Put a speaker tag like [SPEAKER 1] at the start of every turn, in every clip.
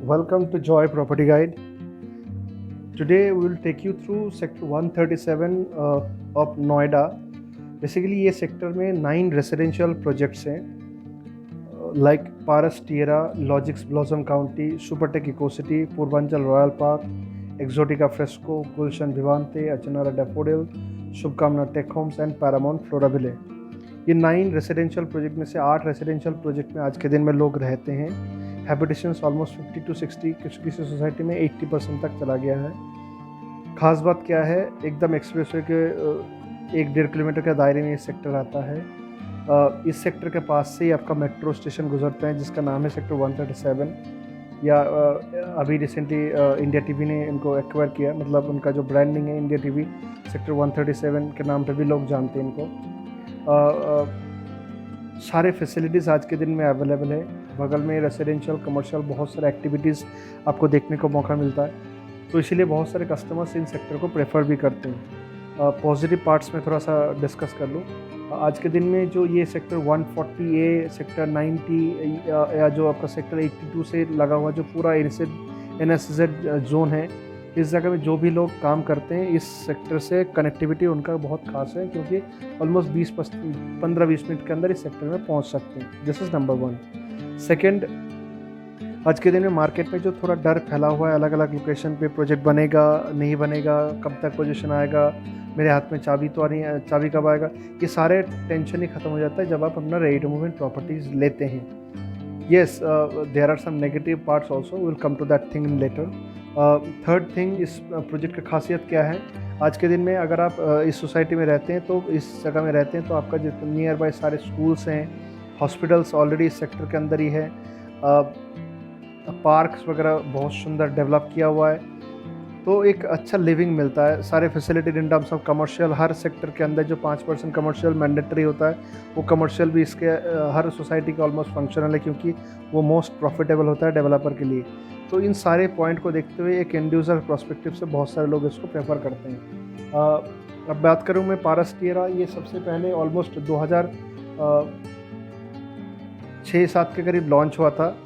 [SPEAKER 1] Welcome to Joy Property Guide. Today we will take you through Sector 137 of Noida. Basically ये sector में 9 residential projects हैं like Paras Tierra, Logix Blossom County, Supertech Eco City, Purvanchal Royal Park, Exotica Fresco, Gulshan Vivante, Ajnara Daffodil, Shubhkamna Tech Homes and Paramount Floraville. ये 9 residential project में से 8 residential project में आज के दिन में लोग रहते हैं। हैबिटेशंस ऑलमोस्ट 50 to 60, किसी सोसाइटी में 80% तक चला गया है। ख़ास बात क्या है, एकदम एक्सप्रेसवे के 1-1.5 किलोमीटर के दायरे में ये सेक्टर आता है। इस सेक्टर के पास से ही आपका मेट्रो स्टेशन गुजरता है जिसका नाम है सेक्टर 137, या अभी रिसेंटली इंडिया टीवी ने इनको एक्वायर किया, मतलब उनका जो ब्रांडिंग है इंडिया टीवी सेक्टर 137 के नाम पे भी लोग जानते हैं इनको। सारे फैसिलिटीज़ आज के दिन में अवेलेबल है। बगल में रेसिडेंशियल, कमर्शियल बहुत सारे एक्टिविटीज़ आपको देखने को मौका मिलता है, तो इसीलिए बहुत सारे कस्टमर्स इन सेक्टर को प्रेफर भी करते हैं। पॉजिटिव पार्ट्स में थोड़ा सा डिस्कस कर लूँ। आज के दिन में जो ये सेक्टर 140A, सेक्टर 90 या जो आपका सेक्टर 82 से लगा हुआ जो पूरा NSZ जोन है, इस जगह में जो भी लोग काम करते हैं इस सेक्टर से कनेक्टिविटी उनका बहुत खास है, क्योंकि ऑलमोस्ट 15-20 मिनट के अंदर इस सेक्टर में पहुंच सकते हैं। This is number 1। सेकेंड, आज के दिन में मार्केट में जो थोड़ा डर फैला हुआ है, अलग अलग लोकेशन पे प्रोजेक्ट बनेगा नहीं बनेगा, कब तक पोजीशन आएगा, मेरे हाथ में चाबी तो आ रही है, चाबी कब आएगा, ये सारे टेंशन ही ख़त्म हो जाता है जब आप अपना ready to move in properties लेते हैं। Yes, there are some negative parts also, will come to that thing in later. Third thing, इस प्रोजेक्ट की खासियत क्या है, आज के दिन में अगर आप इस सोसाइटी में रहते हैं, तो इस जगह में रहते हैं, तो आपका जितने नियर बाय सारे स्कूल्स हैं, हॉस्पिटल्स ऑलरेडी इस सेक्टर के अंदर ही है, पार्क्स वगैरह बहुत सुंदर डेवलप किया हुआ है, तो एक अच्छा लिविंग मिलता है। सारे facility in terms of commercial, her sector के अंदर जो 5% कमर्शियल मैंडेटरी होता है, वो कमर्शियल भी इसके हर सोसाइटी का ऑलमोस्ट फंक्शनल है, क्योंकि वो मोस्ट प्रॉफिटेबल होता है डेवलपर के लिए। तो इन सारे पॉइंट को देखते हुए एक एंड यूज़र पर्सपेक्टिव से बहुत सारे लोग इसको प्रेफर करते हैं। अब बात करूँ मैं पारस टिएरा, ये सबसे पहले ऑलमोस्ट 2006-7 के करीब लॉन्च हुआ था।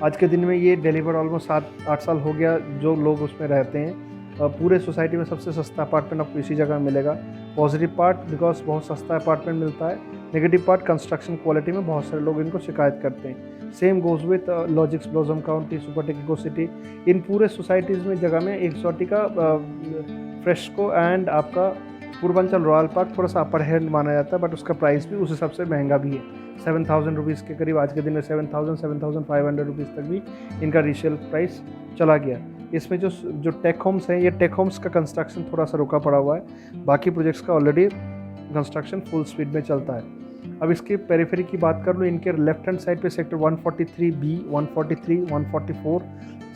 [SPEAKER 1] आज के दिन में ये डिलीवर ऑलमोस्ट 7-8 साल हो गया जो लोग उसमें रहते हैं। पूरे सोसाइटी में सबसे सस्ता अपार्टमेंट आपको इसी जगह मिलेगा। पॉजिटिव पार्ट, बिकॉज बहुत सस्ता अपार्टमेंट मिलता है। नेगेटिव पार्ट, कंस्ट्रक्शन क्वालिटी में बहुत सारे लोग इनको शिकायत करते हैं। Same goes with Logix Blossom County, Supertech Eco City, इन पूरे सोसाइटीज़ में जगह में एक्सोटिका फ्रेस्को एंड आपका पूर्वांचल रॉयल पार्क थोड़ा सा अपर हैंड माना जाता है, बट उसका प्राइस भी उस हिसाब से महंगा भी है। 7,000 रुपीज़ के करीब आज के दिन में 7,500 रुपीज़ तक भी इनका रीसेल प्राइस चला गया। इसमें जो टेक होम्स हैं, ये टेक होम्स का कंस्ट्रक्शन थोड़ा सा रुका पड़ा हुआ है, बाकी प्रोजेक्ट्स का ऑलरेडी कंस्ट्रक्शन फुल स्पीड में चलता है। अब इसके पेरिफेरी की बात कर लूँ, इनके लेफ्ट हैंड साइड पे सेक्टर 143B, 143, 144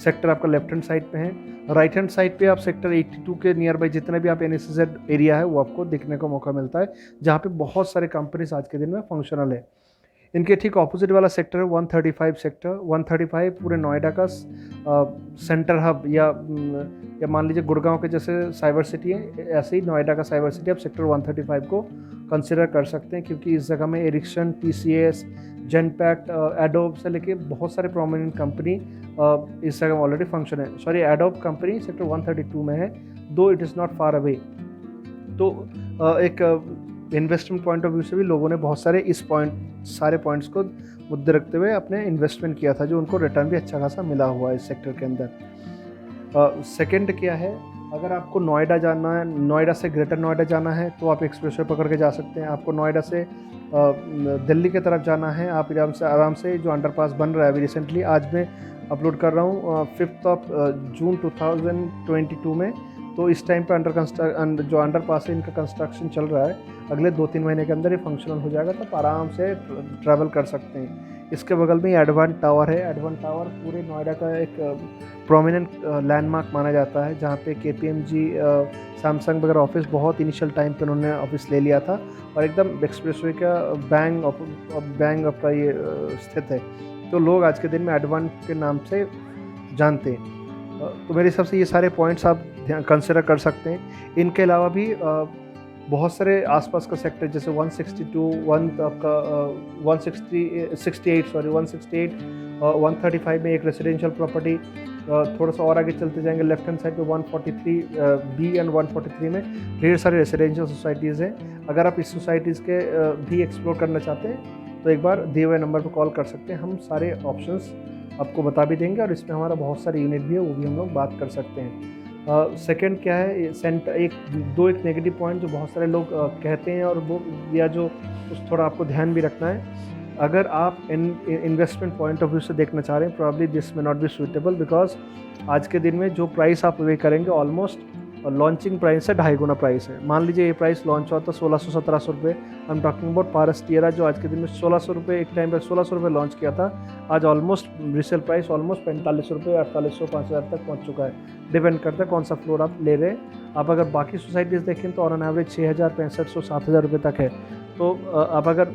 [SPEAKER 1] सेक्टर आपका लेफ्ट हैंड साइड पे है। राइट हैंड साइड पे आप सेक्टर 82 के नियर बाई जितने भी आप NSZ एरिया है वो आपको देखने को मौका मिलता है, जहाँ पे बहुत सारे कंपनीज आज के दिन में फंक्शनल है। इनके ठीक ऑपोजिट वाला सेक्टर है 135 सेक्टर। 135 पूरे नोएडा का सेंटर हब, या मान लीजिए गुड़गांव के जैसे साइबर सिटी है, ऐसे ही नोएडा का साइबर सिटी आप सेक्टर 135 को कंसिडर कर सकते हैं, क्योंकि इस जगह में एरिक्सन, TCS, जेनपैक्ट, एडोब से लेके बहुत सारे प्रोमिनेंट कंपनी इस जगह में ऑलरेडी फंक्शन है। सॉरी, एडोब कंपनी सेक्टर 132 में है, दो it is not far away. तो एक इन्वेस्टमेंट पॉइंट ऑफ व्यू से भी लोगों ने बहुत सारे सारे पॉइंट्स को मुद्दे रखते हुए अपने इन्वेस्टमेंट किया था, जो उनको रिटर्न भी अच्छा खासा मिला हुआ है इस सेक्टर के अंदर। सेकंड क्या है, अगर आपको नोएडा जाना है, नोएडा से ग्रेटर नोएडा जाना है, तो आप एक्सप्रेसवे पकड़ के जा सकते हैं। आपको नोएडा से दिल्ली की तरफ जाना है, आप आराम से जो अंडरपास बन रहा है अभी रिसेंटली, आज मैं अपलोड कर रहा हूँ 5 जून 2022 में, तो इस टाइम पे जो अंडरपास है इनका कंस्ट्रक्शन चल रहा है। अगले 2-3 महीने के अंदर ये फंक्शनल हो जाएगा, तो आप आराम से ट्रैवल कर सकते हैं। इसके बगल में एडवान टावर है। एडवान टावर पूरे नोएडा का एक प्रोमिनेंट लैंडमार्क माना जाता है, जहाँ पे KPMG, सैमसंग वगैरह ऑफिस बहुत इनिशियल टाइम पे उन्होंने ऑफिस ले लिया था, और एकदम एक्सप्रेसवे का बैंग आपका ये स्थित है, तो लोग आज के दिन में एडवान के नाम से जानते हैं। तो मेरे हिसाब से ये सारे पॉइंट्स आप कंसिडर कर सकते हैं। इनके अलावा भी बहुत सारे आसपास का सेक्टर जैसे 162 आपका 168 सॉरी 168 135 में एक रेसिडेंशियल प्रॉपर्टी, थोड़ा सा और आगे चलते जाएंगे लेफ्ट हैंड साइड पे 143 बी एंड 143 में ढेर सारे रेसिडेंशियल सोसाइटीज़ हैं। अगर आप इस सोसाइटीज़ के भी एक्सप्लोर करना चाहते हैं तो एक बार दिए हुए नंबर पर कॉल कर सकते हैं, हम सारे ऑप्शंस आपको बता भी देंगे और इसमें हमारा बहुत सारे यूनिट भी है, वो भी हम लोग बात कर सकते हैं। सेकंड क्या है, एक नेगेटिव पॉइंट जो बहुत सारे लोग कहते हैं और वो या जो उस थोड़ा आपको ध्यान भी रखना है, अगर आप इन्वेस्टमेंट पॉइंट ऑफ व्यू से देखना चाह रहे हैं, प्रॉब्ली दिस में नॉट बी सूटेबल बिकॉज आज के दिन में जो प्राइस आप पे करेंगे ऑलमोस्ट लॉन्चिंग प्राइस से 2.5 गुना प्राइस है। मान लीजिए ये प्राइस लॉन्च हुआ था 1600-1700 रुपये, I am talking about Paras Tierra जो आज के दिन में 1600 रुपये, एक टाइम पर 1600 रुपये लॉन्च किया था, आज ऑलमोस्ट रिसेल प्राइस ऑलमोस्ट 4500 रुपये 4800 5000 तक पहुंच चुका है। डिपेंड करता है कौन सा फ्लोर आप ले रहे हैं। आप अगर बाकी सोसाइटीज़ देखें तो ऑन एवरेज 6000 6500 7000 रुपये तक है। तो आप अगर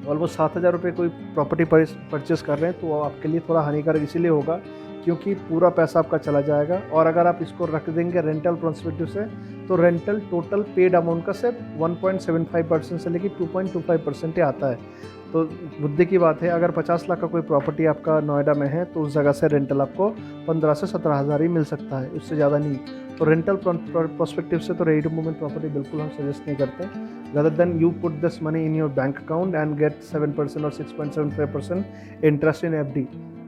[SPEAKER 1] ऑलमोस्ट 7000 रुपये कोई प्रॉपर्टी परचेस कर रहे हैं तो आपके लिए थोड़ा हानिकारक इसीलिए होगा क्योंकि पूरा पैसा आपका चला जाएगा। और अगर आप इसको रख देंगे रेंटल पर्सपेक्टिव से तो रेंटल टोटल पेड अमाउंट का सिर्फ 1.75% से लेकर 2.25% ही आता है। तो मुद्दे की बात है, अगर 50 लाख का कोई प्रॉपर्टी आपका नोएडा में है तो उस जगह से रेंटल आपको 15 से 17 हज़ार ही मिल सकता है, उससे ज़्यादा नहीं। तो रेंटल पर्सपेक्टिव से तो रेडी टू मूव प्रॉपर्टी बिल्कुल हम सजेस्ट नहीं करते। rather than you put this money in your bank account and get 7% or 6.75% interest in FD,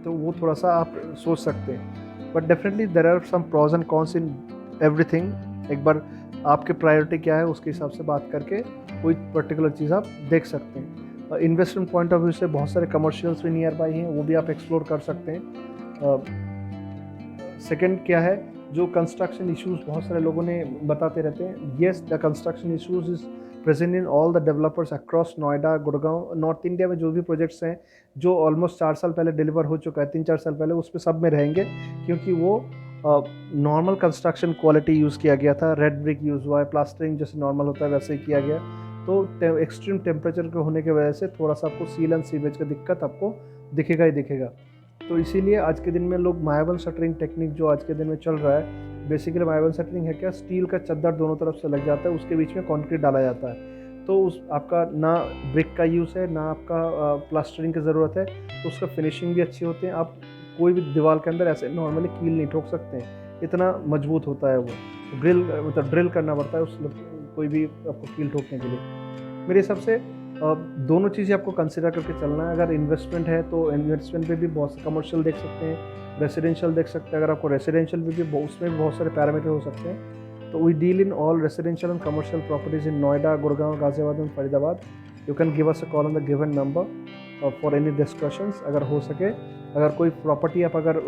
[SPEAKER 1] तो वो थोड़ा सा आप सोच सकते हैं। But definitely there are some pros and cons in everything. एक बार आपके प्रायोरिटी क्या है उसके हिसाब से बात करके कोई पर्टिकुलर चीज़ आप देख सकते हैं। इन्वेस्टमेंट पॉइंट ऑफ व्यू से बहुत सारे कमर्शियल्स भी नियर बाई हैं, वो भी आप एक्सप्लोर कर सकते हैं। सेकंड क्या है, जो कंस्ट्रक्शन इश्यूज बहुत सारे लोगों ने बताते रहते हैं, yes the construction issues is present in all the developers across Noida, Gurgaon, north India में जो भी प्रोजेक्ट्स हैं जो ऑलमोस्ट 4 साल पहले डिलीवर हो चुका है, 3-4 साल पहले, उस पर सब में रहेंगे क्योंकि वो नॉर्मल कंस्ट्रक्शन क्वालिटी यूज़ किया गया था, रेड ब्रिक यूज़ हुआ है, प्लास्टरिंग जैसे नॉर्मल होता है वैसे ही किया गया। तो एक्सट्रीम टेम्परेचर के होने की वजह से थोड़ा सा आपको सील एंड सीवेज का दिक्कत आपको दिखेगा ही दिखेगा। तो इसीलिए आज के दिन में लोग मायाबल शटरिंग टेक्निक जो आज के दिन में चल रहा है, बेसिकली मायाबल शटरिंग है क्या, स्टील का चद्दर दोनों तरफ से लग जाता है, उसके बीच में कंक्रीट डाला जाता है। तो उस आपका ना ब्रिक का यूज़ है ना आपका प्लास्टरिंग की ज़रूरत है, तो उसका फिनिशिंग भी अच्छी होते हैं। आप कोई भी दीवार के अंदर ऐसे नॉर्मली कील नहीं ठोक सकते हैं, इतना मजबूत होता है वो। मतलब ड्रिल करना पड़ता है उस कोई भी आपको कील ठोकने के लिए। मेरे हिसाब से दोनों चीज़ें आपको कंसिडर करके चलना है। अगर इन्वेस्टमेंट है तो इन्वेस्टमेंट पे भी बहुत से कमर्शियल देख सकते हैं, रेसिडेंशियल देख सकते हैं। अगर आपको रेसिडेंशियल भी उसमें भी बहुत सारे पैरामीटर हो सकते हैं। तो we deal in all residential and commercial properties in Noida, Gurgaon, Ghaziabad and Faridabad. You can give us a call on the given number for any discussions. अगर हो सके, अगर कोई प्रॉपर्टी आप अगर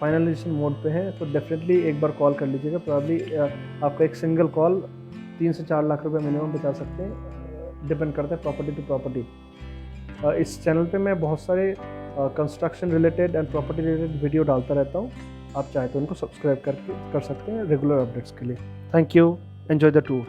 [SPEAKER 1] फाइनलाइजेशन मोड पे हैं तो डेफिनेटली एक बार कॉल कर लीजिएगा। प्रॉब्ली आपका एक सिंगल कॉल 3 से 4 लाख रुपए मिनिमम बचा सकते हैं, डिपेंड करता है प्रॉपर्टी टू प्रॉपर्टी। इस चैनल पे मैं बहुत सारे construction related and property related video डालता रहता हूँ, आप चाहे तो उनको सब्सक्राइब कर सकते हैं रेगुलर अपडेट्स के लिए। Thank you, enjoy the tour.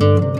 [SPEAKER 2] you